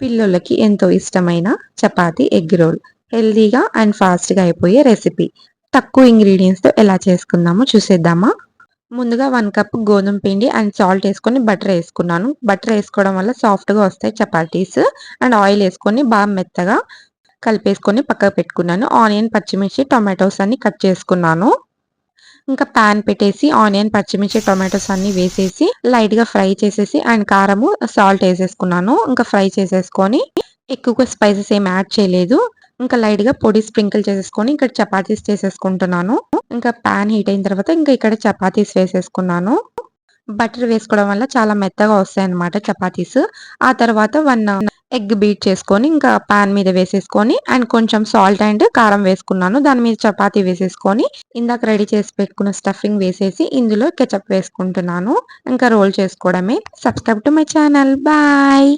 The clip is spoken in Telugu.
పిల్లోళ్ళకి ఎంతో ఇష్టమైన చపాతీ ఎగ్ రోల్. హెల్తీగా అండ్ ఫాస్ట్‌గా అయిపోయే రెసిపీ. తక్కువ ఇంగ్రీడియెంట్స్‌తో ఎలా చేసుకుందామో చూసేద్దామా? ముందుగా 1 కప్ గోధుమ పిండి అండ్ సాల్ట్ ఏసుకొని బటర్ ఏసుకున్నాను. బటర్ ఏసుకోవడం వల్ల సాఫ్ట్‌గా వస్తాయి చపాతీస్. అండ్ ఆయిల్ ఏసుకొని మెత్తగా కలిపేసుకొని పక్కకు పెట్టుకున్నాను. ఆనియన్, పచ్చిమిర్చి, టొమాటోస్ అన్ని కట్ చేసుకున్నాను. ఇంకా పాన్ పెట్టేసి ఆనియన్, పచ్చిమిర్చి, టొమాటోస్ అన్నీ వేసేసి లైట్‌గా ఫ్రై చేసేసి అండ్ కారము, సాల్ట్ ఏసేసుకున్నాను. ఇంకా ఫ్రై చేసేసుకొని ఎక్కువగా స్పైసెస్ ఏమి యాడ్ చేయలేదు. ఇంకా లైట్‌గా పొడి స్ప్రింకిల్ చేసేసుకొని ఇక్కడ చపాతీస్ చేసేసుకుంటున్నాను. ఇంకా పాన్ హీట్ అయిన తర్వాత ఇంకా ఇక్కడ చపాతీస్ వేసేసుకున్నాను. బటర్ వేసుకోవడం వల్ల చాలా మెత్తగా వస్తాయన్నమాట చపాతీస్. ఆ తర్వాత 1 ఎగ్ బీట్ చేసుకొని ఇంకా పాన్ మీద వేసేసుకొని అండ్ కొంచెం సాల్ట్ అండ్ కారం వేసుకున్నాను. దాని మీద చపాతీ వేసేసుకొని ఇందాక రెడీ చేసి పెట్టుకున్న స్టఫింగ్ వేసేసి ఇందులో కెచప్ వేసుకుంటున్నాను. ఇంకా రోల్ చేసుకోవడమే. Subscribe to my channel. Bye.